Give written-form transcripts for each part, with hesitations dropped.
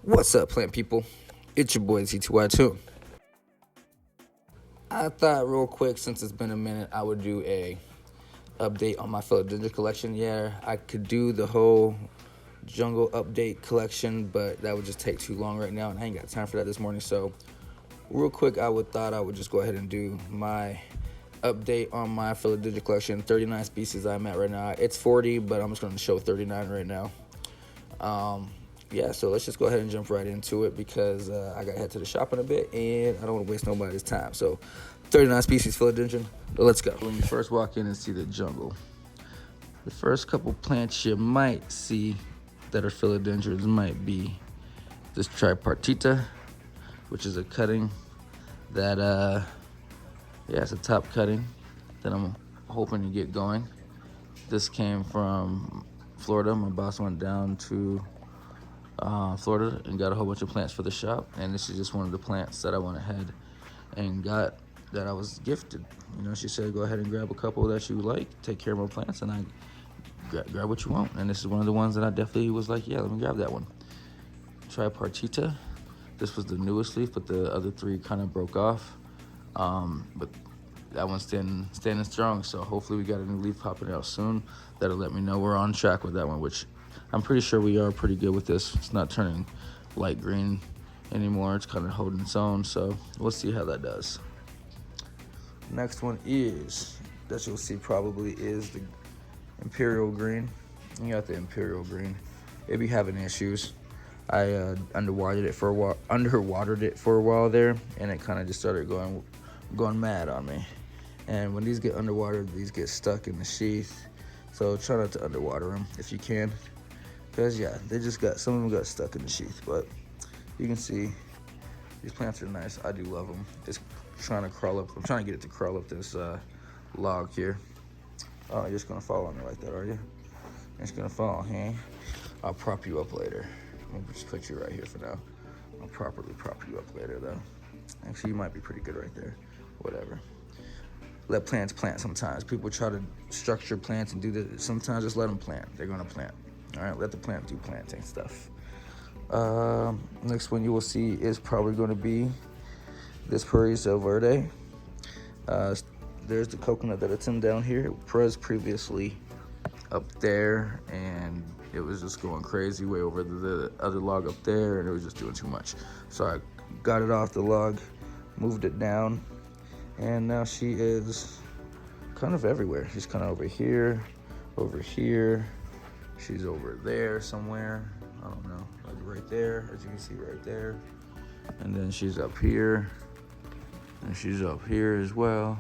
What's up, plant people? It's your boy Z2Y2. I thought real quick, since it's been a minute, I would do a update on my Philodendron collection. Yeah, I could do the whole jungle update collection, but that would just take too long right now, and I ain't got time for that this morning. So real quick, I would just go ahead and do my update on my Philodendron collection. 39 species I'm at right now. It's 40, but I'm just going to show 39 right now. Yeah, so let's just go ahead and jump right into it because I got to head to the shop in a bit and I don't want to waste nobody's time. So 39 species Philodendron, let's go. When you first walk in and see the jungle, the first couple plants you might see that are philodendrons might be this tripartita, which is a cutting that, it's a top cutting that I'm hoping to get going. This came from Florida. My boss went down to Florida and got a whole bunch of plants for the shop, and this is just one of the plants that I went ahead and got that I was gifted. You know, she said go ahead and grab a couple that you like, take care of my plants, and I grab what you want. And this is one of the ones that I definitely was like, yeah, let me grab that one. Tripartita. This was the newest leaf, but the other three kind of broke off. But that one's standing strong, so hopefully we got a new leaf popping out soon. That'll let me know we're on track with that one, which I'm pretty sure we are pretty good with this. It's not turning light green anymore. It's kind of holding its own, so we'll see how that does. Next one is, that you'll see probably, is the Imperial Green. You got the Imperial Green. It be having issues. I underwatered it for a while there, and it kind of just started going mad on me. And when these get underwatered, these get stuck in the sheath. So try not to underwater them if you can. Because yeah, some of them got stuck in the sheath, but you can see these plants are nice. I do love them. It's trying to crawl up. I'm trying to get it to crawl up this log here. Oh, you're just gonna fall on me like that, are you? You're just gonna fall, hey? I'll prop you up later. Let me just put you right here for now. I'll properly prop you up later though. Actually, you might be pretty good right there. Whatever. Let plants plant sometimes. People try to structure plants and do this. Sometimes just let them plant. They're gonna plant. All right, let the plant do planting stuff. Next one you will see is probably going to be this Paraiso Verde. There's the coconut that it's in down here. It was previously up there, and it was just going crazy way over the other log up there, and it was just doing too much. So I got it off the log, moved it down, and now she is kind of everywhere. She's kind of over here. She's over there somewhere. I don't know, like right there, as you can see right there. And then she's up here, and she's up here as well.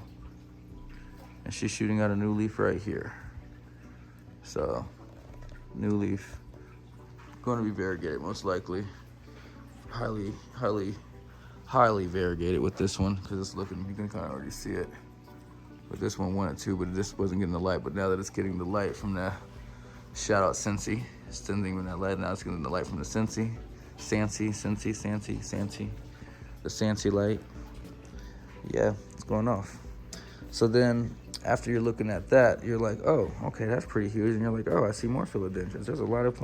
And she's shooting out a new leaf right here. So, new leaf, going to be variegated most likely. Highly variegated with this one, because it's looking, you can kind of already see it. But this one wanted to, but this wasn't getting the light. But now that it's getting the light from the, shout out Cincy, sending me that light, now it's getting the light from the Cincy. The Cincy light. Yeah, it's going off. So then, after you're looking at that, you're like, oh, okay, that's pretty huge. And you're like, oh, I see more philodendrons. There's a lot of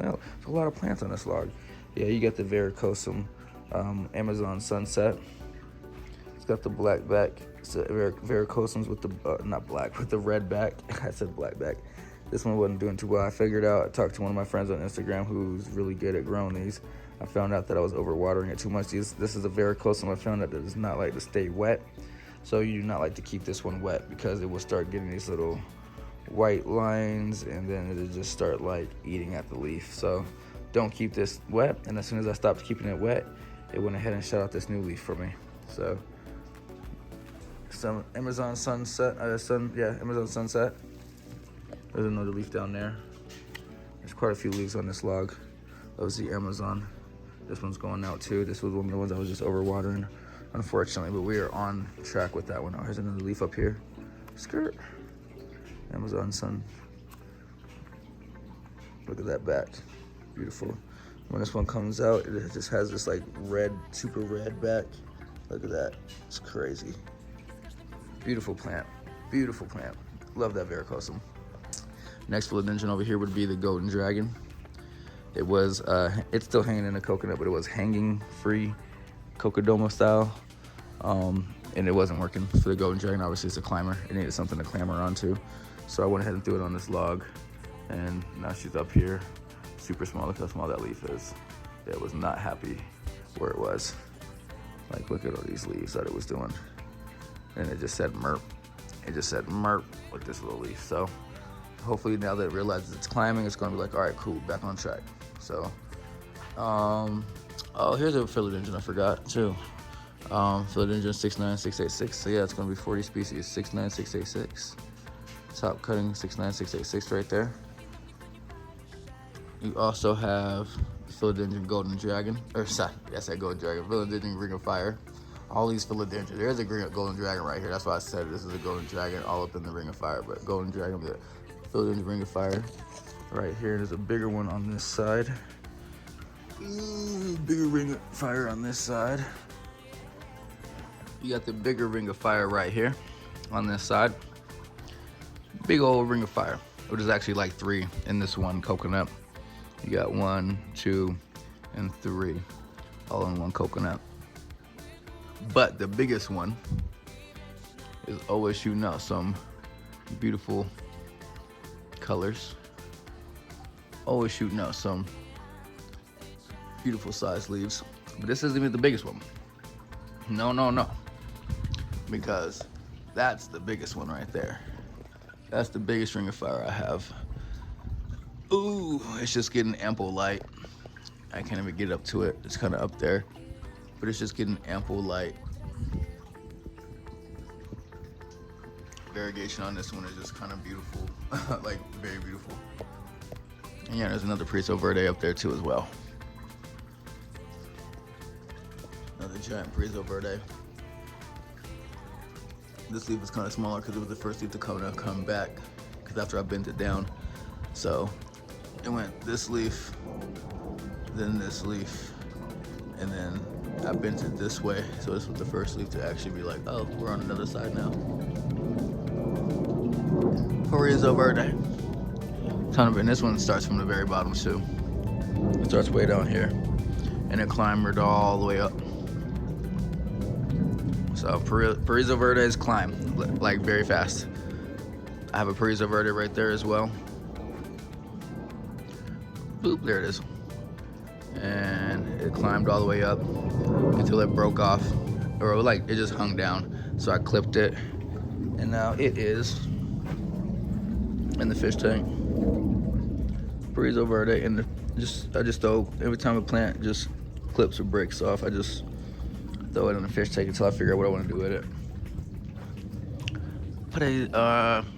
plants on this log. Yeah, you got the varicosum Amazon Sunset. It's got the black back. So varicosums with the, not black, with the red back. I said black back. This one wasn't doing too well. I figured out, I talked to one of my friends on Instagram who's really good at growing these. I found out that I was overwatering it too much. This is a varicosum I found out that does not like to stay wet. So you do not like to keep this one wet because it will start getting these little white lines, and then it'll just start like eating at the leaf. So don't keep this wet. And as soon as I stopped keeping it wet, it went ahead and shot out this new leaf for me. So some Amazon Sunset, Amazon Sunset. There's another leaf down there. There's quite a few leaves on this log. That was the Amazon. This one's going out too. This was one of the ones I was just overwatering, unfortunately, but we are on track with that one. Oh, here's another leaf up here. Skirt. Amazon Sun. Look at that back. Beautiful. When this one comes out, it just has this like red, super red back. Look at that. It's crazy. Beautiful plant. Beautiful plant. Love that varicosum. Next philodendron over here would be the Golden Dragon. It was, it's still hanging in the coconut, but it was hanging free, Cocodoma style. And it wasn't working for the golden dragon. Obviously, it's a climber. It needed something to clamber onto. So I went ahead and threw it on this log. And now she's up here, super small. Look how small that leaf is. It was not happy where it was. Like, look at all these leaves that it was doing. And it just said merp. It just said merp with this little leaf. So hopefully now that it realizes it's climbing, it's gonna be like, all right, cool, back on track. So, oh, here's a philodendron I forgot too. Philodendron 69686. So yeah, it's gonna be 40 species, 69686. Top cutting 69686 right there. You also have Philodendron golden dragon, or sorry, I said golden dragon, Philodendron ring of fire. All these philodendrons. There's a golden dragon right here. That's why I said this is a golden dragon all up in the ring of fire. But golden dragon, the philodendron ring of fire right here. There's a bigger one on this side. Bigger ring of fire on this side. You got the bigger ring of fire right here on this side. Big old ring of fire. Which is actually like 3 in this one coconut. You got 1, 2, and 3 all in one coconut. But the biggest one is always shooting out some beautiful colors. Always shooting out some beautiful sized leaves. But this isn't even the biggest one. No. Because that's the biggest one right there. That's the biggest ring of fire I have. Ooh, it's just getting ample light. I can't even get up to it. It's kind of up there. But it's just getting ample light. Variegation on this one is just kind of beautiful. Like, very beautiful. And yeah, there's another Preso Verde up there too as well. Another giant Preso Verde. This leaf is kind of smaller because it was the first leaf to come back. Because after I bent it down. So it went this leaf, then this leaf, and then I bent it this way, so this was the first leaf to actually be like, oh, we're on another side now. Preso Verde. And this one starts from the very bottom too. It starts way down here, and it climbered all the way up. So Preso Verdes climb like very fast. I have a Preso Verde right there as well. Boop, there it is. And it climbed all the way up until it broke off, or like it just hung down. So I clipped it, and now it is in the fish tank. Preso Verde, and I just throw every time a plant just clips or breaks off. I just throw it in the fish tank until I figure out what I want to do with it.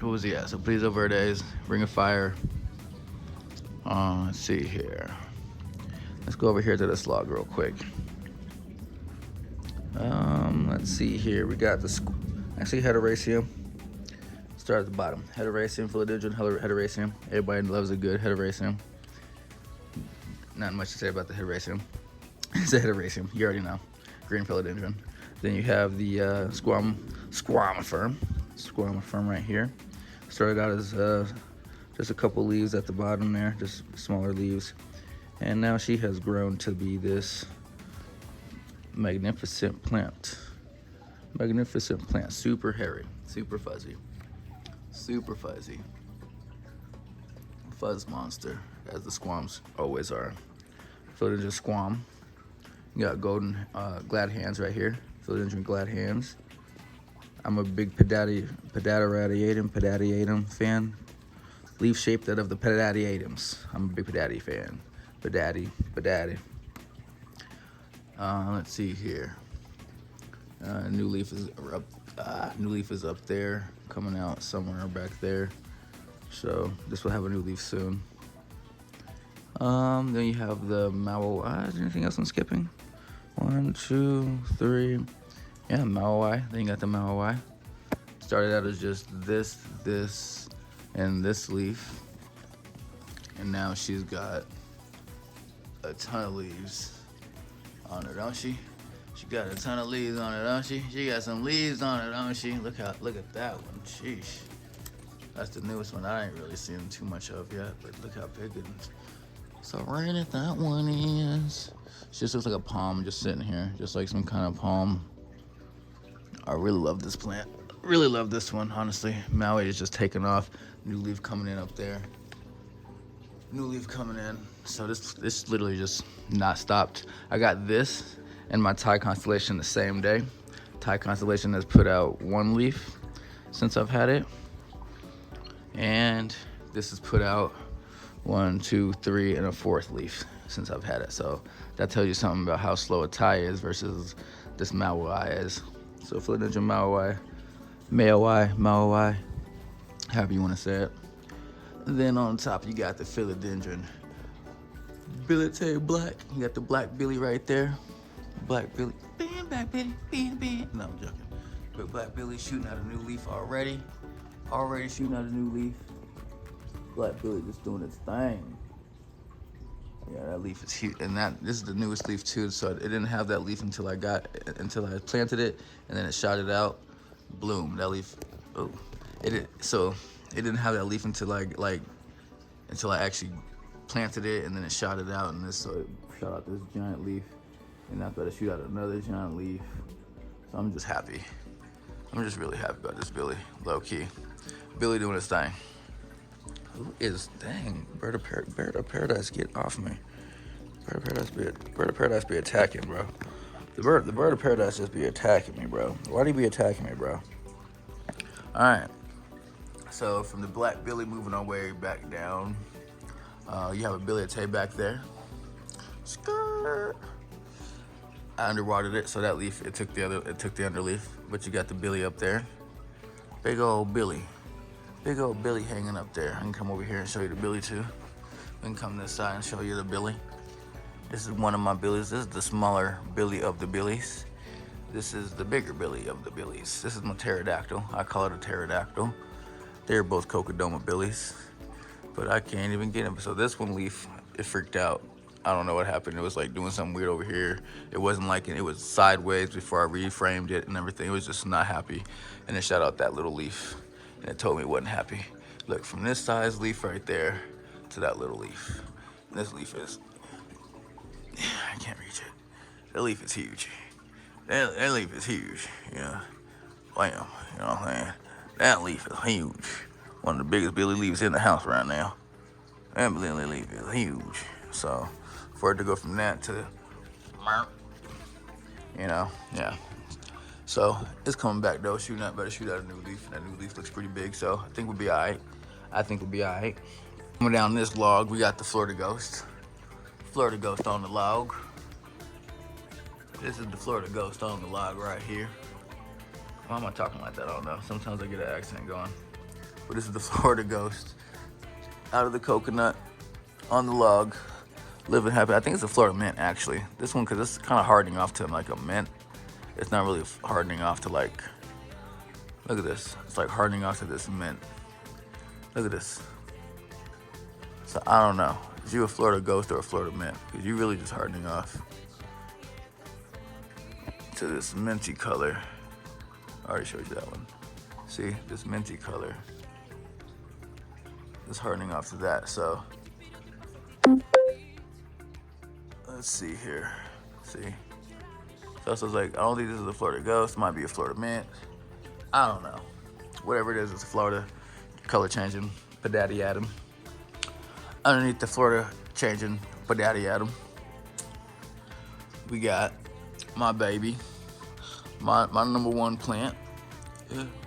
What was he at? So Preso Verdes, Ring of Fire. Let's see here. Let's go over here to this log real quick. Let's see here. We got the actually Heteroraceum. Start at the bottom. Heteroraceum, Philodendron, Heteroraceum. Everybody loves a good Heteroraceum. Not much to say about the Heteroraceum. It's a Heteroraceum. You already know. Green Philodendron. Then you have the Squamiferum right here. Started out as just a couple leaves at the bottom there, just smaller leaves. And now she has grown to be this magnificent plant. Magnificent plant, super hairy, super fuzzy. Super fuzzy. Fuzz monster, as the squams always are. Philodendron squam. You got golden glad hands right here. Philodendron glad hands. I'm a big pedatiatum fan. Leaf shaped out of the pedatiatums. I'm a big pedati fan. Pedati. Let's see here. New leaf is up there, coming out somewhere back there. So this will have a new leaf soon. Then you have the Mawai. Is there anything else I'm skipping? 1, 2, 3. Yeah, Mawai. Then you got the Mawai. Started out as just this, and this leaf. And now she's got a ton of leaves on her, don't she? She got a ton of leaves on her, don't she? She got some leaves on her, don't she? Look at that one. Sheesh. That's the newest one I ain't really seen too much of yet, but look how big So rainy that one is. It just looks like a palm just sitting here, just like some kind of palm. I really love this plant. Really love this one, honestly. Maui is just taking off. New leaf coming in up there. New leaf coming in. So this literally just not stopped. I got this and my Thai constellation the same day. Thai constellation has put out one leaf since I've had it. And this has put out 1, 2, 3, and a fourth leaf since I've had it. So that tells you something about how slow a Thai is versus this Maui is. So Philodendron Maui, however you want to say it. And then on top you got the Philodendron Billy Black. You got the black Billy right there. Black Billy, bam, black Billy, bam, bam. No, I'm joking. But black Billy shooting out a new leaf already. Already shooting out a new leaf. Black Billy just doing its thing. Yeah, that leaf is huge, and this is the newest leaf too. So it didn't have that leaf until I planted it, and then it shot it out. Bloom. That leaf. Oh, so it didn't have that leaf until until I actually planted it, and then it shot it out, and so it shot out this giant leaf, and after that, it shoot out another giant leaf. So I'm just happy. I'm just really happy about this Billy. Low key, Billy doing his thing. Who is, dang, bird of paradise, get off me. Bird of paradise be attacking, bro. The bird of paradise just be attacking me, bro. Why do you be attacking me, bro? All right. So from the black Billy, moving our way back down, you have a Billy back there. Skirt. I underwatered it, so that leaf it took the underleaf, but you got the Billy up there. Big old Billy hanging up there. I can come over here and show you the Billy too. We can come this side and show you the Billy. This is one of my Billies. This is the smaller Billy of the Billies. This is the bigger Billy of the Billies. This is my pterodactyl. I call it a pterodactyl. They're both Cocodoma Billies, but I can't even get them. So this one leaf, it freaked out. I don't know what happened. It was like doing something weird over here. It wasn't like it was sideways before I reframed it and everything. It was just not happy. And it shot out that little leaf. And it told me it wasn't happy. Look, from this size leaf right there to that little leaf. And this leaf is, I can't reach it. That leaf is huge. That leaf is huge, yeah. Bam, you know what I'm saying? That leaf is huge. One of the biggest Billy leaves in the house right now. That Billy leaf is huge. So, for it to go from that to, you know, yeah. So it's coming back though. Better shoot out a new leaf. That new leaf looks pretty big, so I think we'll be all right. Coming down this log, we got the Florida Ghost. Florida Ghost on the log. This is the Florida Ghost on the log right here. Why am I talking like that? I don't know. Sometimes I get an accent going. But this is the Florida Ghost. Out of the coconut, on the log, living happy. I think it's a Florida mint actually. This one, cause it's kind of hardening off to like a mint. It's not really hardening off to like, look at this. It's like hardening off to this mint. Look at this. So I don't know. Is you a Florida Ghost or a Florida mint? Because you really just hardening off to this minty color. I already showed you that one. See, this minty color is hardening off to that. So let's see here. See. So I was like, I don't think this is a Florida Ghost. It might be a Florida mint. I don't know. Whatever it is, it's Florida color changing Padaddy Atom. Underneath the Florida changing Padaddy Atom, we got my baby, my number one plant.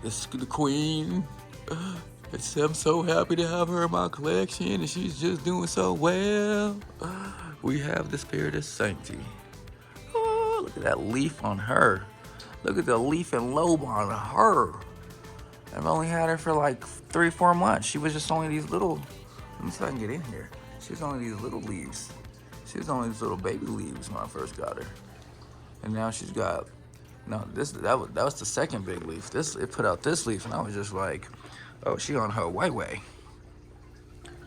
It's the queen. I'm so happy to have her in my collection, and she's just doing so well. We have the Spiritus Sancti. Look at that leaf on her. Look at the leaf and lobe on her. I've only had her for like 3-4 months. She was just only these little, let me see if I can get in here. She was only these little leaves. She was only these little baby leaves when I first got her. And now she's got, no, that was the second big leaf. It put out this leaf and I was just like, oh, she on her way.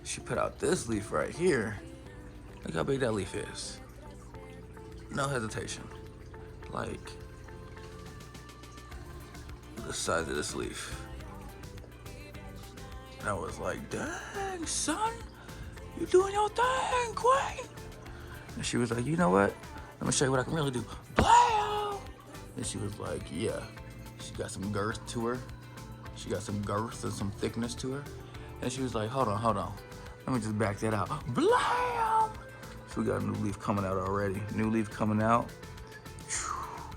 She put out this leaf right here. Look how big that leaf is. No hesitation. Like, the size of this leaf. And I was like, dang, son, You doing your thing, Queen. And she was like, you know what? Let me show you what I can really do. Blam! And she was like, yeah. She got some girth to her. She got some girth and some thickness to her. And she was like, hold on. Let me just back that out. Blam! So we got a new leaf coming out already. New leaf coming out.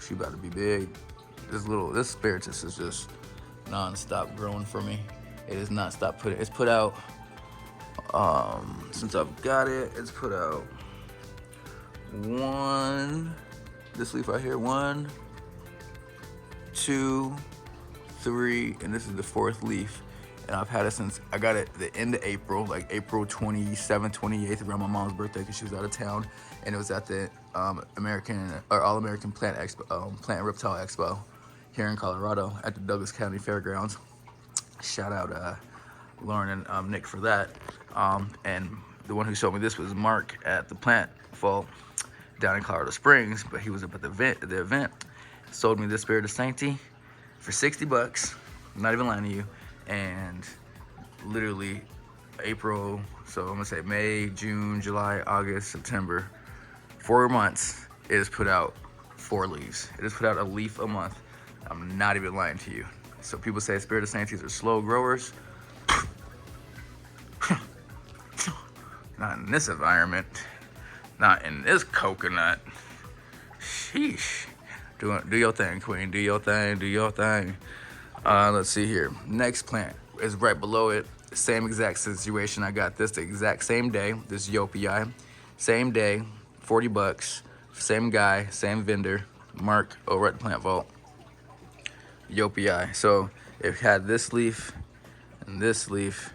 She about to be big. This asparagus is just non-stop growing for me. It has not stopped putting. It's put out since I've got it. It's put out this leaf right here, 1, 2, 3, and this is the 4th leaf. And I've had it since I got it the end of April, like April 27th, 28th, around my mom's birthday, because she was out of town, and it was at the All American Plant Expo, Plant and Reptile Expo here in Colorado at the Douglas County Fairgrounds. Shout out Lauren and Nick for that. And the one who showed me this was Mark at the Plant Vault down in Colorado Springs, but he was up at the event. Sold me this Spirit Sancti for $60. I'm not even lying to you. And literally April, so I'm gonna say May, June, July, August, September, 4 months, it has put out 4 leaves. It has put out a leaf a month. I'm not even lying to you. So people say Spirit Sanctis are slow growers. Not in this environment. Not in this coconut. Sheesh. Do your thing, Queen. Do your thing. Let's see here. Next plant is right below it. Same exact situation. I got this the exact same day. This Yopi. Same day, $40. Same guy, same vendor. Mark over at the Plant Vault. Yopi. So it had this leaf, and this leaf,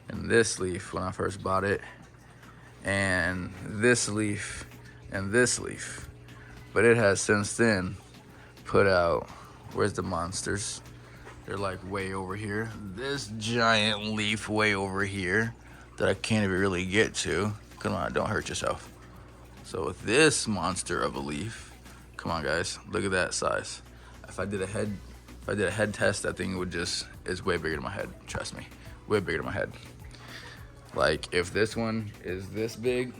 and this leaf when I first bought it, and this leaf, and this leaf. But it has since then put out, where's the monsters? They're like way over here. This giant leaf way over here that I can't even really get to. Come on, don't hurt yourself. So with this monster of a leaf, come on guys, look at that size. If I did a head test, that thing is way bigger than my head, trust me. Way bigger than my head. Like if this one is this big,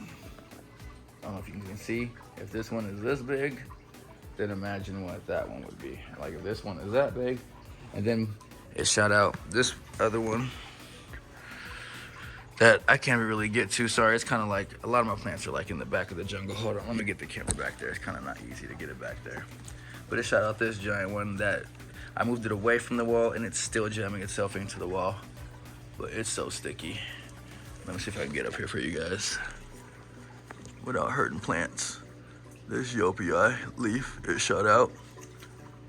I don't know if you can see, if this one is this big, then imagine what that one would be. Like if this one is that big, and then it shot out this other one that I can't really get to. Sorry, it's kind of like, a lot of my plants are like in the back of the jungle. Hold on, let me get the camera back there. It's kind of not easy to get it back there. But it shot out this giant one that I moved it away from the wall, and it's still jamming itself into the wall. But it's so sticky. Let me see if I can get up here for you guys without hurting plants. This Yopi leaf, it shot out.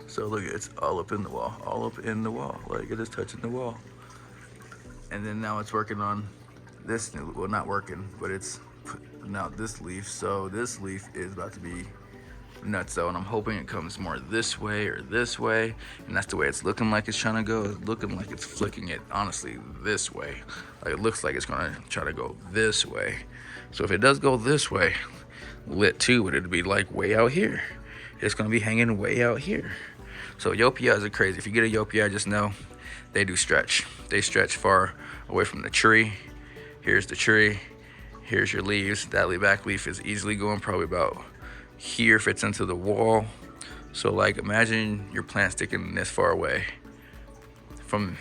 So look, it's all up in the wall, like it is touching the wall. And then now it's working on this new, well not working, but it's putting out this leaf. So this leaf is about to be nuts though, and I'm hoping it comes more this way or this way, and that's the way it's looking like it's trying to go. It's looking like it's flicking it, honestly, this way. Like it looks like it's gonna try to go this way. So if it does go this way, lit too, but it'd be like way out here. It's gonna be hanging way out here. So Yopias are crazy. If you get a Yopia, just know they do stretch. They stretch far away from the tree. Here's the tree. Here's your leaves. That back leaf is easily going probably about here, fits into the wall. So like imagine your plant sticking this far away from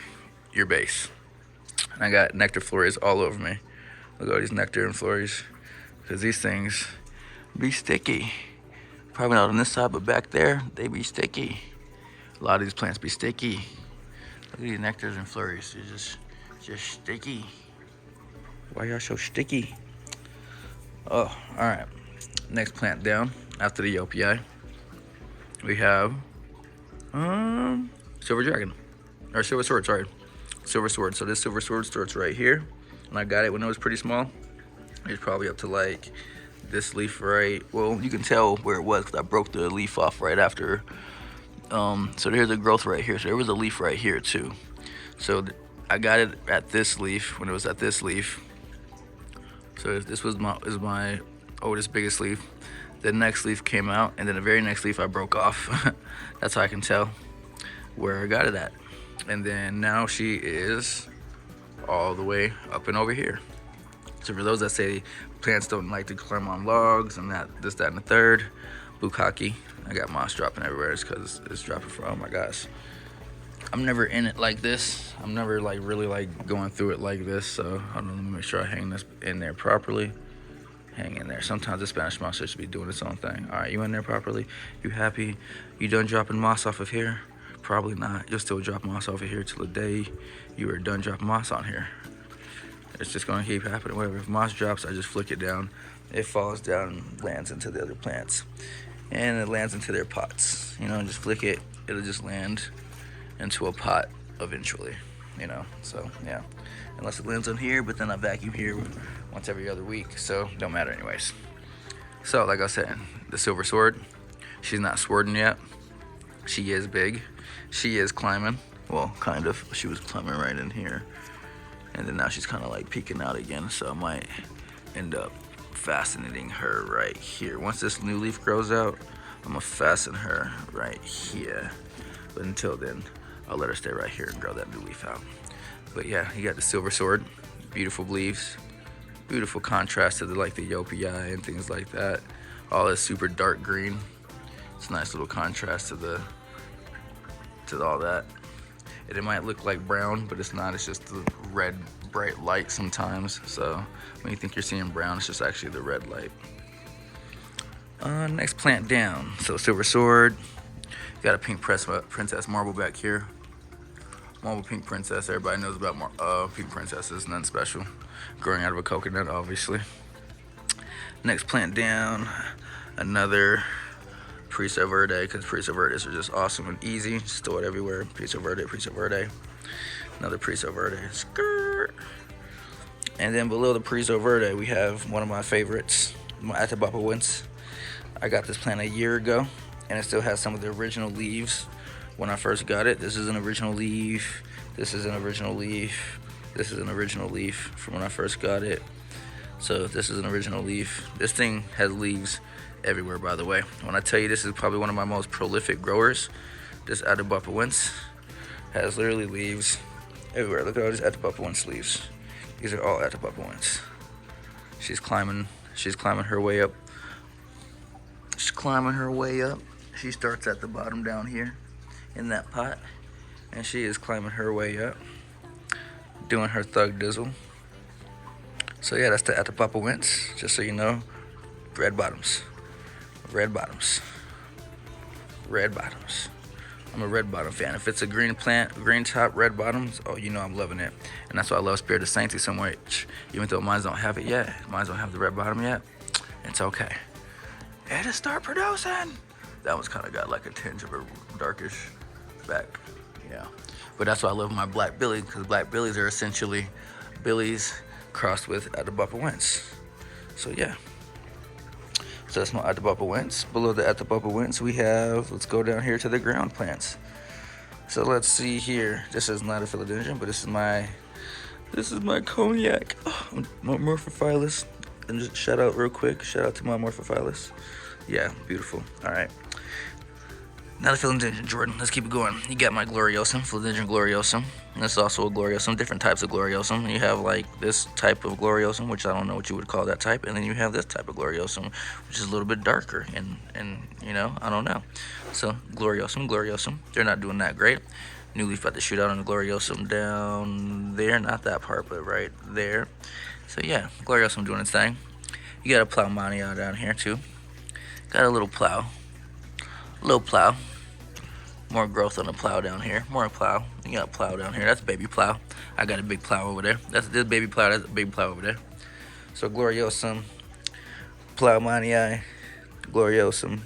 your base. And I got nectar flores all over me. Look at all these nectar and flores, because these things be sticky. Probably not on this side, but back there, they be sticky. A lot of these plants be sticky. Look at these nectars and flores. They're just sticky. Why y'all so sticky? Oh, all right. Next plant down after the Yopi, we have silver dragon, or silver sword. Sorry, silver sword. So this silver sword starts right here, and I got it when it was pretty small. It's probably up to like this leaf right. Well, you can tell where it was because I broke the leaf off right after. So there's a growth right here. So there was a leaf right here too. So I got it at this leaf when it was at this leaf. So this was my oldest, biggest leaf. The next leaf came out, and then the very next leaf I broke off. That's how I can tell where I got it at. And then now she is all the way up and over here. So for those that say plants don't like to climb on logs and that, this, that, and the third, bukkake. I got moss dropping everywhere. It's because it's dropping from, oh my gosh. I'm never in it like this. I'm never like really like going through it like this. So hold on, let me make sure I hang this in there properly. Hang in there. Sometimes the Spanish moss should be doing its own thing. All right, you in there properly? You happy? You done dropping moss off of here? Probably not. You'll still drop moss off of here till the day you are done dropping moss on here. It's just gonna keep happening. Whatever. If moss drops, I just flick it down. It falls down and lands into the other plants. And it lands into their pots. You know, and just flick it. It'll just land into a pot eventually. You know, so yeah. Unless it lands on here, but then I vacuum here once every other week. So don't matter anyways. So like I said, the silver sword, she's not swording yet. She is big. She is climbing. Well, kind of. She was climbing right in here. And then now she's kind of like peeking out again. So I might end up fascinating her right here. Once this new leaf grows out, I'm gonna fasten her right here. But until then, I'll let her stay right here and grow that new leaf out. But yeah, you got the silver sword, beautiful leaves, beautiful contrast to the like the Yopii and things like that. All this super dark green. It's a nice little contrast to all that. And it might look like brown, but it's not. It's just the red bright light sometimes. So when you think you're seeing brown, it's just actually the red light. Next plant down. So silver sword. Got a pink princess marble back here. Marble pink princess. Everybody knows about pink princesses. Nothing special. Growing out of a coconut, obviously. Next plant down. Another Prisa Verde, because Prisa Verdes are just awesome and easy. Just throw it everywhere. Prisa Verde, Prisa Verde. Another Prisa Verde. Skirt. And then below the Prisa Verde, we have one of my favorites, my Atabapoense. I got this plant a year ago, and it still has some of the original leaves when I first got it. This is an original leaf. This is an original leaf. This is an original leaf from when I first got it. So this is an original leaf. This thing has leaves everywhere, by the way. When I tell you this is probably one of my most prolific growers, this Atabapoense has literally leaves everywhere. Look at all these Atabapoense leaves. These are all Atabapoense. She's climbing her way up. She's climbing her way up. She starts at the bottom down here in that pot, and she is climbing her way up, doing her thug dizzle. So yeah, that's the Atabapoense. Just so you know, red bottoms. Red bottoms. Red bottoms. I'm a red bottom fan. If it's a green plant, green top, red bottoms, oh, you know I'm loving it. And that's why I love Spirit of Sanctity so much. Even though mine don't have it yet, mine don't have the red bottom yet, it's okay. It'll start producing. That one's kind of got like a tinge of a darkish back, yeah. But that's why I love my black billy, because black billies are essentially billies crossed with Atabapoense. So yeah. So that's my Atabapoense. Below the Atabapoense, we have, let's go down here to the ground plants. So let's see here. This is not a philodendron, but this is my cognac. Oh, Morphophilus. And just shout out real quick. Shout out to my Morphophilus. Yeah, beautiful. All right. Not a philodendron, Jordan. Let's keep it going. You got my gloriosum, philodendron gloriosum. And this is also a gloriosum, different types of gloriosum. You have like this type of gloriosum, which I don't know what you would call that type. And then you have this type of gloriosum, which is a little bit darker. And you know, I don't know. So gloriosum. They're not doing that great. New leaf about to shoot out on the gloriosum down there. Not that part, but right there. So yeah, gloriosum doing its thing. You got a Ploumania down here too. Got a little plow. Little plow. More growth on the plow down here. More plow. You got a plow down here. That's a baby plow. I got a big plow over there. That's this baby plow. That's a big plow over there. So gloriosum, Ploumania, gloriosum.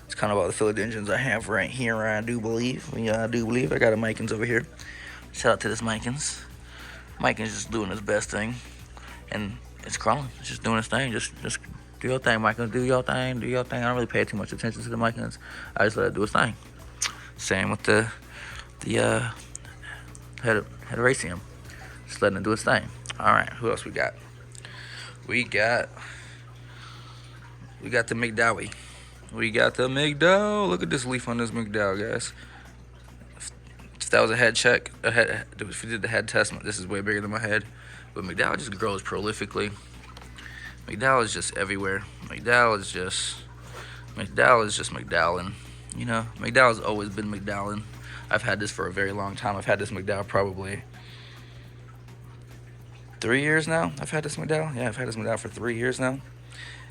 It's kind of all the philodendrons I have right here. I do believe. Yeah, I do believe. I got a Micans over here. Shout out to this Micans. Micans just doing his best thing, and it's crawling. It's just doing its thing. Just do your thing, Micans. Do your thing. Do your thing. I don't really pay too much attention to the Micans. I just let it do its thing. Same with the Hederaceum. Just letting it do its thing. All right. Who else we got? We got the McDowey. We got the McDowell. Look at this leaf on this McDowell, guys. If that was a head check, if you did the head test, this is way bigger than my head. But McDowell just grows prolifically. McDowell is just everywhere. McDowell is just McDowellin. You know, McDowell's always been McDowellin. I've had this for a very long time. I've had this McDowell probably 3 years now. I've had this McDowell. Yeah, I've had this McDowell for 3 years now.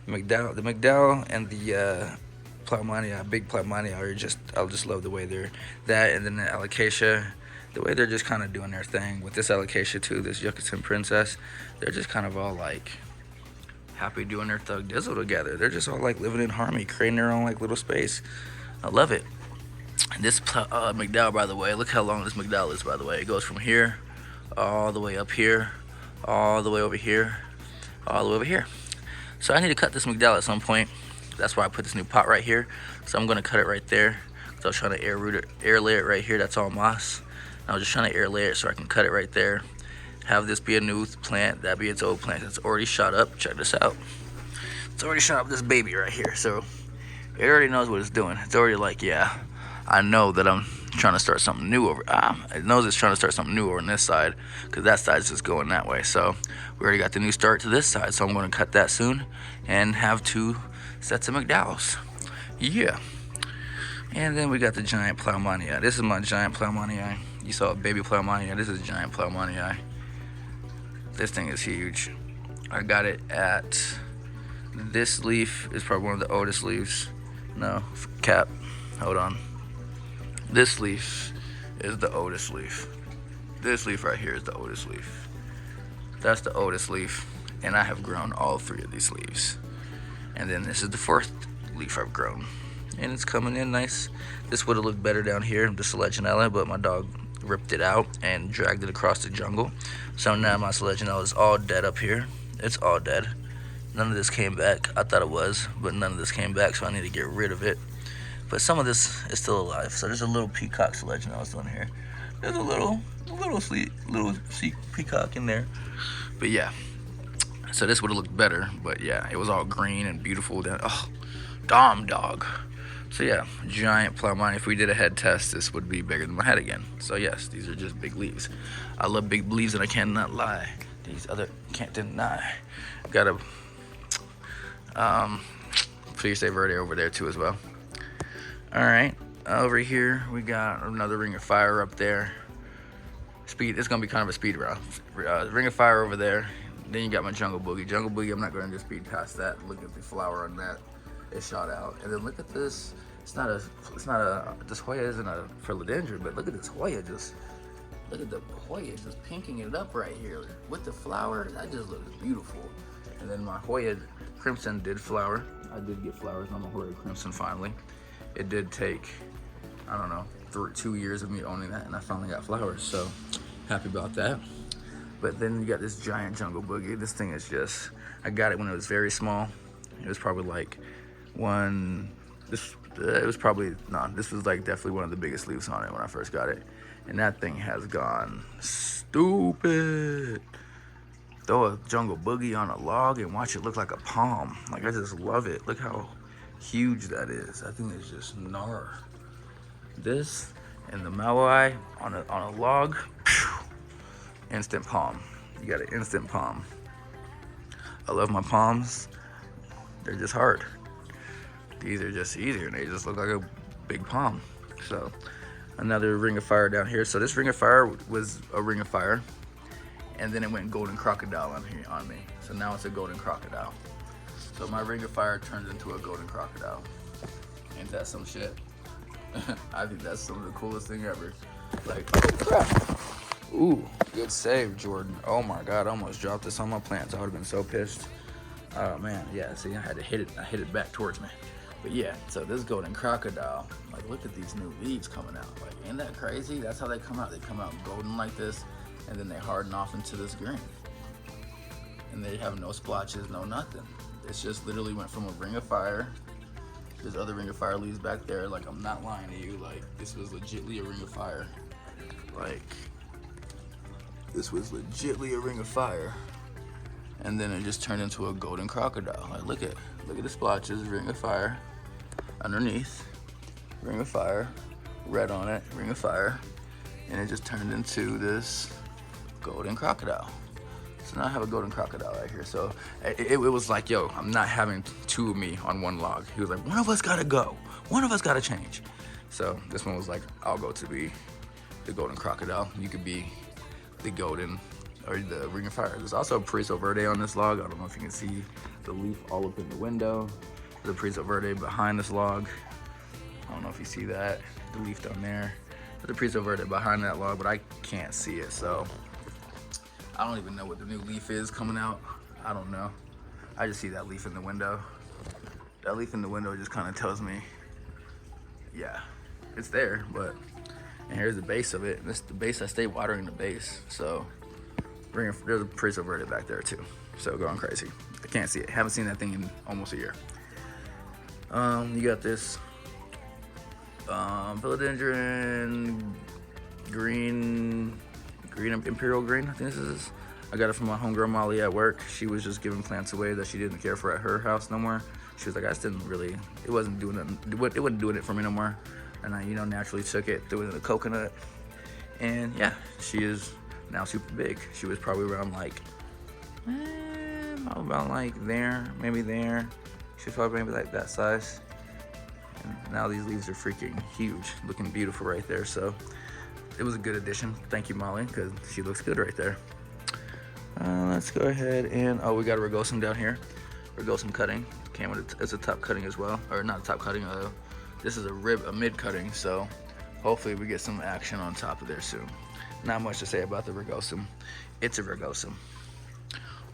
The McDowell and the Plowmania, big Plowmania are I just love the way they're, that and then the Alocasia, the way they're just kind of doing their thing. With this Alocasia too, this Yucatan Princess, they're just kind of all like happy doing their thug dizzle together. They're just all like living in harmony, creating their own like little space. I love it. And this McDowell, by the way, look how long this McDowell is, by the way. It goes from here all the way up here, all the way over here, all the way over here. So I need to cut this McDowell at some point. That's why I put this new pot right here. So I'm gonna cut it right there. So I was trying to air lay it right here. That's all moss. I was just trying to air lay it so I can cut it right there. Have this be a new plant, that be its old plant. It's already shot up. Check this out. It's already shot up this baby right here. So it already knows what it's doing. It's already like, yeah, I know that I'm trying to start something new over. It knows it's trying to start something new over on this side because that side's just going that way. So we already got the new start to this side. So I'm going to cut that soon and have 2 sets of McDowells. Yeah. And then we got the giant Plowmania. This is my giant Plowmania. You saw a baby Plowmania. This is a giant Plowmania. This thing is huge. I got it at, this leaf is probably one of the oldest leaves. No, cap. Hold on. This leaf is the oldest leaf. This leaf right here is the oldest leaf. That's the oldest leaf, and I have grown all 3 of these leaves. And then this is the 4th leaf I've grown, and it's coming in nice. This would have looked better down here, the Seleginella, but my dog ripped it out and dragged it across the jungle. So now my Seleginella is all dead up here. It's all dead. None of this came back. I thought it was, but none of this came back, so I need to get rid of it. But some of this is still alive. So there's a little peacock Seleginella still in here. There's a little sweet peacock in there. But yeah. So this would have looked better, but yeah, it was all green and beautiful. Then, oh, Dom dog. So yeah, giant Plowmania. If we did a head test, this would be bigger than my head again. So yes, these are just big leaves. I love big leaves, and I cannot lie. These other can't deny. Got a Please Say Verde over there too as well. All right, over here we got another Ring of Fire up there. Speed. It's gonna be kind of a speed round. Ring of Fire over there. Then you got my Jungle Boogie. Jungle Boogie, I'm not going to just speed past that. Look at the flower on that. It shot out. And then look at this. This Hoya isn't a Philodendron, but look at this Hoya look at the Hoya just pinking it up right here with the flower. That just looks beautiful. And then my Hoya Crimson did flower. I did get flowers on my Hoya Crimson finally. It did take, I don't know, 2 years of me owning that, and I finally got flowers. So happy about that. But then you got this giant Jungle Boogie. This thing is just, I got it when it was very small. It was probably like this was like definitely one of the biggest leaves on it when I first got it. And that thing has gone stupid. Throw a Jungle Boogie on a log and watch it look like a palm. Like, I just love it. Look how huge that is. I think it's just gnar. This and the Mallowi on a log, instant palm. You got an instant palm. I love my palms. They're just hard. These are just easier, and they just look like a big palm. So another Ring of Fire down here. So this Ring of Fire was a Ring of Fire, and then it went Golden Crocodile on me. So now it's a Golden Crocodile. So my Ring of Fire turns into a Golden Crocodile. Ain't that some shit? I think that's some of the coolest thing ever. Like, oh crap. Ooh, good save, Jordan. Oh my God, I almost dropped this on my plants. I would have been so pissed. Oh man, yeah, see, I had to hit it. I hit it back towards me. But yeah, so this Golden Crocodile, like, look at these new leaves coming out. Like, ain't that crazy? That's how they come out. They come out golden like this, and then they harden off into this green. And they have no splotches, no nothing. It's just literally went from a Ring of Fire. There's other Ring of Fire leaves back there. Like, I'm not lying to you. Like, this was legitly a Ring of Fire. Like, this was legitly a Ring of Fire. And then it just turned into a Golden Crocodile. Like, look at the splotches, Ring of Fire. Underneath, Ring of Fire, red on it, Ring of Fire. And it just turned into this Golden Crocodile. So now I have a golden crocodile right here. So it was like, yo, I'm not having two of me on one log. He was like, one of us gotta go. One of us gotta change. So this one was like, I'll go to be the golden crocodile. You could be the golden or the ring of fire. There's also a Priso Verde on this log. I don't know if you can see the leaf all up in the window. There's a Priso Verde behind this log. I don't know if you see that, the leaf down there. There's a Priso Verde behind that log, but I can't see it, so I don't even know what the new leaf is coming out. I don't know. I just see that leaf in the window. That leaf in the window just kind of tells me, yeah, it's there, but, and here's the base of it. This is the base, I stay watering the base, so there's a Priso Verde back there too. So going crazy. I can't see it. Haven't seen that thing in almost a year. You got this Philodendron green imperial green, I think this is. I got it from my homegirl Molly at work. She was just giving plants away that she didn't care for at her house no more. She was like, I just didn't really, it wasn't doing it, it wasn't doing it for me no more. And I, naturally took it, threw it in a coconut. And yeah, she is now super big. She was probably around like, about like there, maybe there. She was probably maybe like that size. And now these leaves are freaking huge, looking beautiful right there. So it was a good addition. Thank you, Molly, because she looks good right there. Let's go ahead and, we got a rugosum down here. Rugosum cutting, came with it's a top cutting as well, or not a top cutting, this is a mid cutting, so hopefully we get some action on top of there soon. Not much to say about the rugosum. It's a rugosum.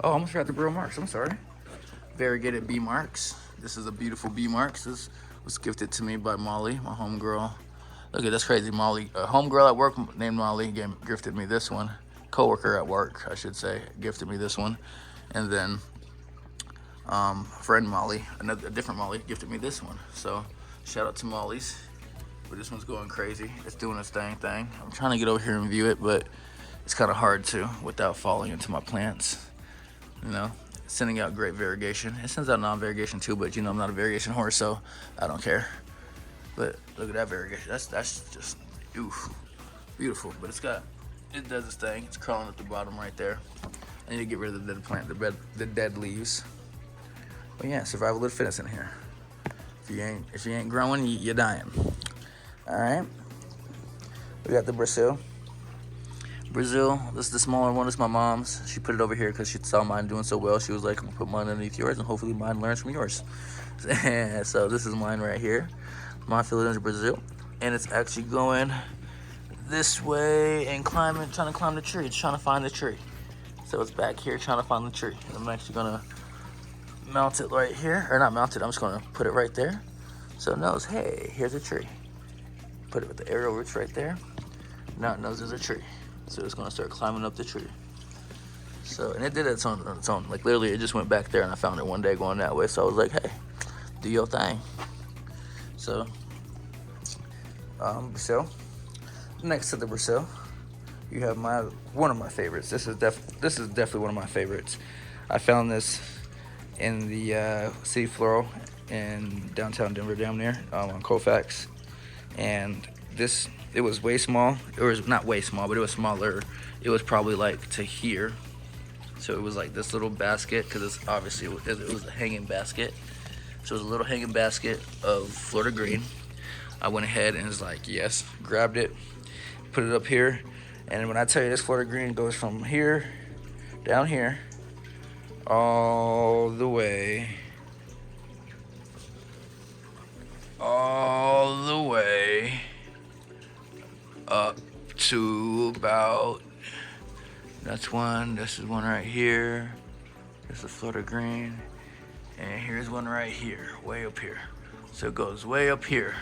Oh, I almost forgot the Bro Marks, I'm sorry. Variegated B Marks. This is a beautiful B Marks. This was gifted to me by Molly, my homegirl. Look at this crazy Molly. A homegirl at work named Molly gifted me this one. Coworker at work, I should say, gifted me this one. And then friend Molly, a different Molly, gifted me this one. So shout out to Molly's. But this one's going crazy. It's doing its thing. I'm trying to get over here and view it, but it's kind of hard to without falling into my plants. Sending out great variegation. It sends out non-variegation too, but I'm not a variegation horse, so I don't care. But look at that variegation. That's just oof, beautiful. But it does its thing. It's crawling up the bottom right there. I need to get rid of the dead plant, the dead leaves. But yeah, survival of fitness in here. If you ain't growing, you're dying. All right. We got the Brazil. This is the smaller one. It's my mom's. She put it over here because she saw mine doing so well. She was like, I'm gonna put mine underneath yours, and hopefully mine learns from yours. So this is mine right here, my Philodendron Brazil, and it's actually going this way and trying to climb the tree. It's trying to find the tree. So it's back here trying to find the tree. And I'm actually gonna mount it right here, or not mount it. I'm just gonna put it right there, so it knows, hey, here's a tree. Put it with the arrow roots right there. Now it knows there's a tree. So it's gonna start climbing up the tree. So, and it did it on its own. Like literally, it just went back there, and I found it one day going that way. So I was like, hey, do your thing. So, Brazil. Next to the Brazil, you have one of my favorites. This is definitely one of my favorites. I found this in the City Floral in downtown Denver, down there on Colfax, and it was way small. It was not way small, but it was smaller. It was probably like to here. So it was like this little basket, because it's obviously it was a hanging basket. So it was a little hanging basket of Florida green. I went ahead and was like, yes, grabbed it, put it up here. And when I tell you this Florida green goes from here, down here, all the way up to about, that's one, this is one right here, this is Florida green, and here's one right here, way up here. So it goes way up here.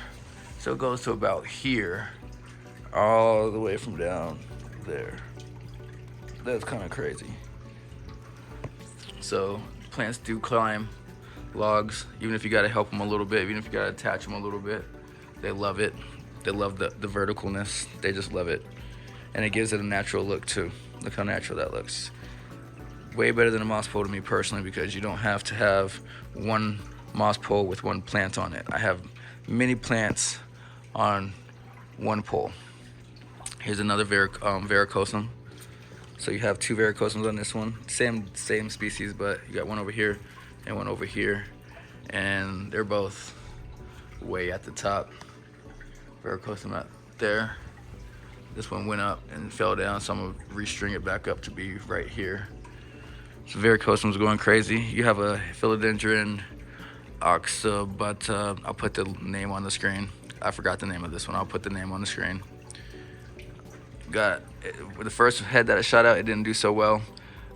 So it goes to about here, all the way from down there. That's kind of crazy. So plants do climb logs, even if you gotta help them a little bit, even if you gotta attach them a little bit. They love it. They love the verticalness. They just love it. And it gives it a natural look too. Look how natural that looks. Way better than a moss pole to me personally, because you don't have to have one moss pole with one plant on it. I have many plants on one pole. Here's another varicosum. So you have two varicosums on this one, same species, but you got one over here and one over here, and they're both way at the top. Varicosum out there. This one went up and fell down, so I'm gonna restring it back up to be right here. So varicosum's going crazy. You have a Philodendron oxybata. I'll put the name on the screen. I forgot the name of this one. I'll put the name on the screen. Got with the first head that I shot out, it didn't do so well,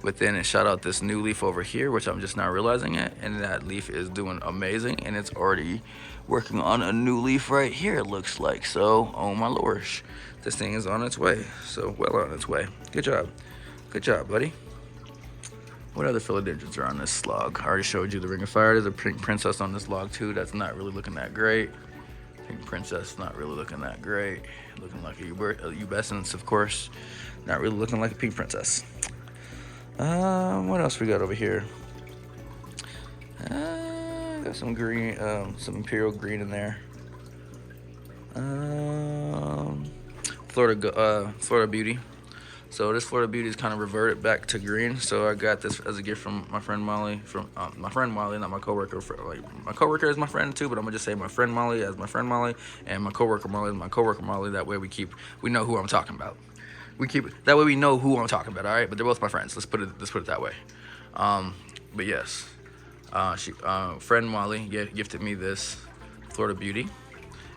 but then it shot out this new leaf over here, which I'm just now realizing it, and that leaf is doing amazing, and it's already working on a new leaf right here, it looks like. So, oh my lord, this thing is on its way. So well on its way. Good job, buddy. What other philodendrons are on this log? I already showed you the Ring of Fire. There's a pink princess on this log too. That's not really looking that great. Pink princess, not really looking that great. Looking like a pubescence, of course. Not really looking like a pink princess. What else we got over here? Got some green, some imperial green in there. Florida Beauty. So this Florida Beauty is kind of reverted back to green. So I got this as a gift from my friend Molly. From my friend Molly, not my coworker. Like my coworker is my friend too, but I'm gonna just say my friend Molly as my friend Molly, and my coworker Molly is my coworker Molly. That way we know who I'm talking about. That way we know who I'm talking about. All right, but they're both my friends. Let's put it that way. But yes, friend Molly gifted me this Florida Beauty,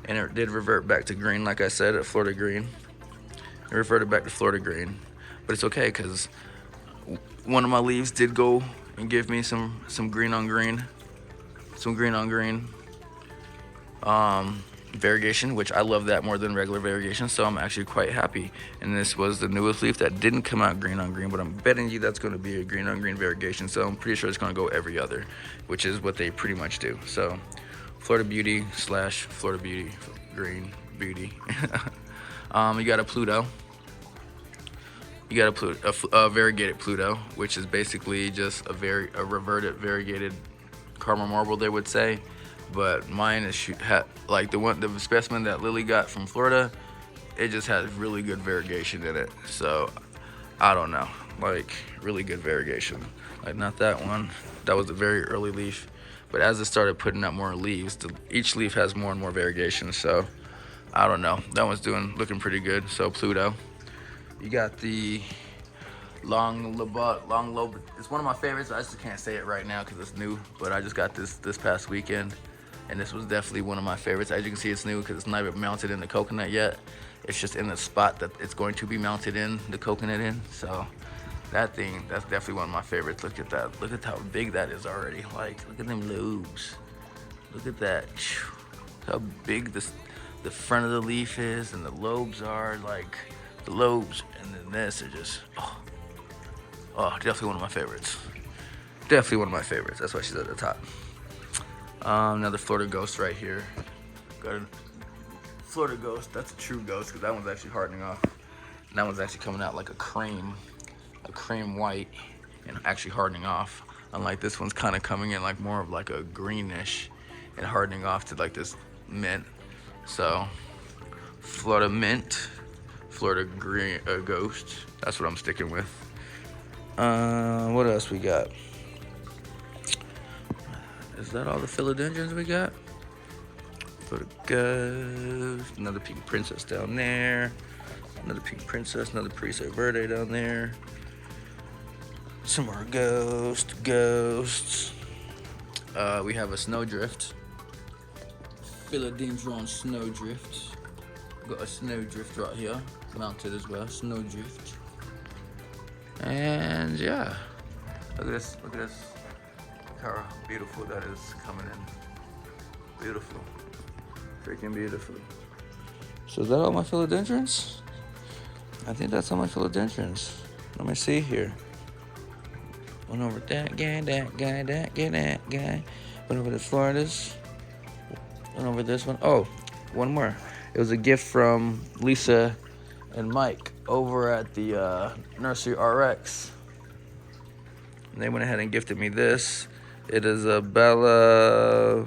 and it did revert back to green, like I said, at Florida Green. It reverted back to Florida Green, but it's okay because one of my leaves did go and give me some green on green variegation, which I love that more than regular variegation, so I'm actually quite happy. And this was the newest leaf that didn't come out green on green, but I'm betting you that's going to be a green on green variegation, so I'm pretty sure it's going to go every other, which is what they pretty much do. So Florida Beauty / Florida Beauty Green Beauty. You got a Pluto. You got a variegated Pluto, which is basically just a reverted variegated caramel marble, they would say. But mine is like the specimen that Lily got from Florida. It just has really good variegation in it. So I don't know, like really good variegation. Like not that one. That was a very early leaf. But as it started putting out more leaves, each leaf has more and more variegation. So I don't know. That one's looking pretty good. So Pluto. You got the long lobe. It's one of my favorites. I just can't say it right now because it's new. But I just got this past weekend, and this was definitely one of my favorites. As you can see, it's new because it's not even mounted in the coconut yet. It's just in the spot that it's going to be mounted in the coconut in. So that's definitely one of my favorites. Look at that. Look at how big that is already. Like, look at them lobes. Look at that. How big the front of the leaf is, and the lobes are. Like, the lobes and then this are just, definitely one of my favorites. Definitely one of my favorites. That's why she's at the top. Another Florida Ghost right here. Got a Florida Ghost. That's a true ghost because that one's actually hardening off. And that one's actually coming out like a cream white, and actually hardening off. Unlike this one's kind of coming in like more of like a greenish and hardening off to like this mint. So Florida Mint, Florida Green Ghost. That's what I'm sticking with. What else we got? Is that all the philodendrons we got? Florida Ghost. Another pink princess down there. Another pink princess. Another Prisa Verde down there. Some more ghosts. We have a snowdrift. Philodendron snowdrift. Got a snowdrift right here, mounted as well. Snowdrift. And yeah, look at this. Look how beautiful that is coming in. Beautiful, freaking beautiful. So is that all my philodendrons? I think that's all my philodendrons. Let me see here. Went over that guy. Went over the Floridas. Went over this one. Oh, one more. It was a gift from Lisa and Mike over at the Nursery RX. And they went ahead and gifted me this. It is a Bella,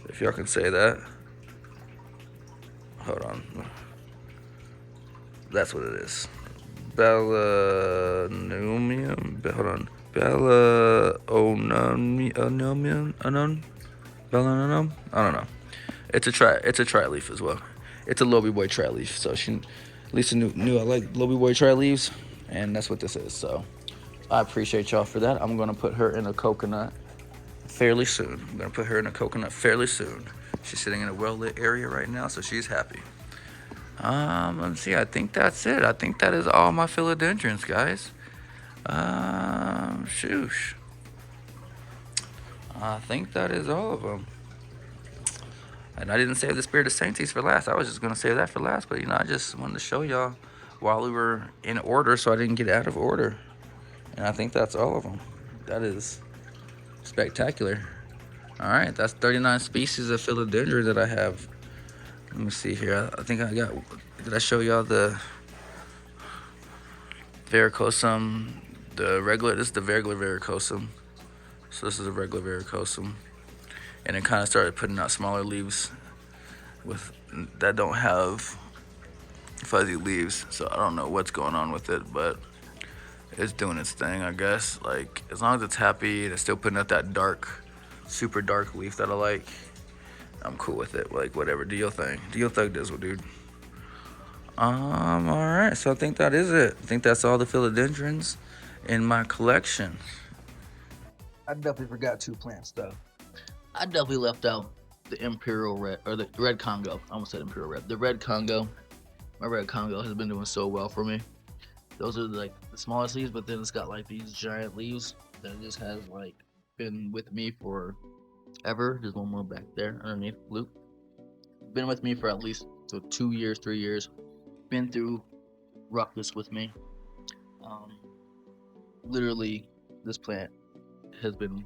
if y'all can say that. Hold on. That's what it is. Bellanomium. Hold on. Bellanomium. Bellanomium. I don't know. It's a tri leaf as well. It's a Lobby Boy tri leaf. So Lisa knew I like Lobby Boy tri leaves, and that's what this is. So I appreciate y'all for that. I'm gonna put her in a coconut fairly soon. She's sitting in a well-lit area right now, so she's happy. Let's see. I think that's it. I think that is all my philodendrons, guys. Shoosh. I think that is all of them. And I didn't save the Spirit of Sanctity for last. I was just gonna save that for last, but I just wanted to show y'all while we were in order, so I didn't get out of order. And I think that's all of them. That is spectacular. All right, that's 39 species of philodendron that I have. Let me see here. I think I got. Did I show y'all the varicosum? The regular. This is the regular varicosum. So this is a regular varicosum, and it kind of started putting out smaller leaves with that don't have fuzzy leaves. So I don't know what's going on with it, but it's doing its thing, I guess. Like, as long as it's happy and it's still putting out that dark, super dark leaf that I like, I'm cool with it. Like, whatever, do your thing. Do your thug dizzle, dude. All right, so I think that is it. I think that's all the philodendrons in my collection. I definitely forgot 2 plants, though. I definitely left out the Imperial Red, or the Red Congo. I almost said Imperial Red. The Red Congo. My Red Congo has been doing so well for me. Those are like the smallest leaves, but then it's got like these giant leaves that just has like been with me for ever. There's one more back there underneath Luke. Been with me for at least 2 years, 3 years. Been through ruckus with me. Literally, this plant has been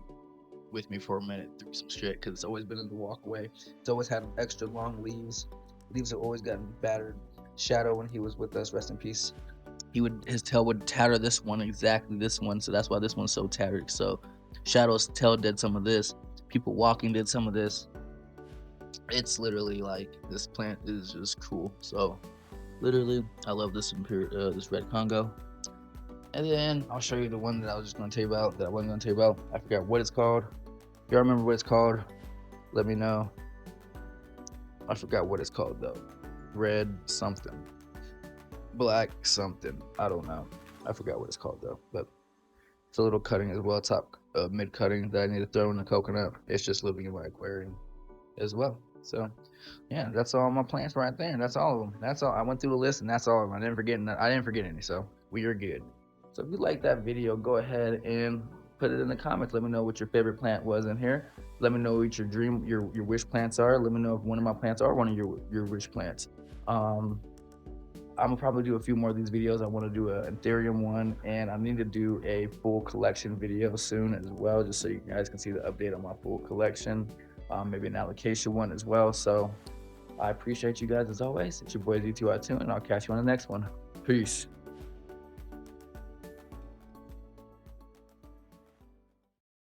with me for a minute through some shit because it's always been in the walkway. It's always had extra long leaves. Leaves have always gotten battered. Shadow, when he was with us, rest in peace, his tail would tatter this one, exactly this one, so that's why this one's so tattered. So Shadow's tail did some of this. People walking did some of this. It's literally like, this plant is just cool. So literally, I love this this Red Congo. And then I'll show you the one that I was just going to tell you about, that I wasn't going to tell you about. I forgot what it's called. If y'all remember what it's called, let me know. I forgot what it's called though. Red something. Black something. I don't know. I forgot what it's called though. But it's a little cutting as well, top mid cutting that I need to throw in the coconut. It's just living in my aquarium as well. So yeah, that's all my plants right there. That's all of them. That's all. I went through the list and that's all of them. I didn't forget any. So we are good. So if you like that video, go ahead and put it in the comments. Let me know what your favorite plant was in here. Let me know what your wish plants are. Let me know if one of my plants are one of your wish plants. I'm gonna probably do a few more of these videos. I want to do an Ethereum one, and I need to do a full collection video soon as well, just so you guys can see the update on my full collection. Maybe an allocation one as well. So I appreciate you guys as always. It's your boy Z2I2, and I'll catch you on the next one. Peace.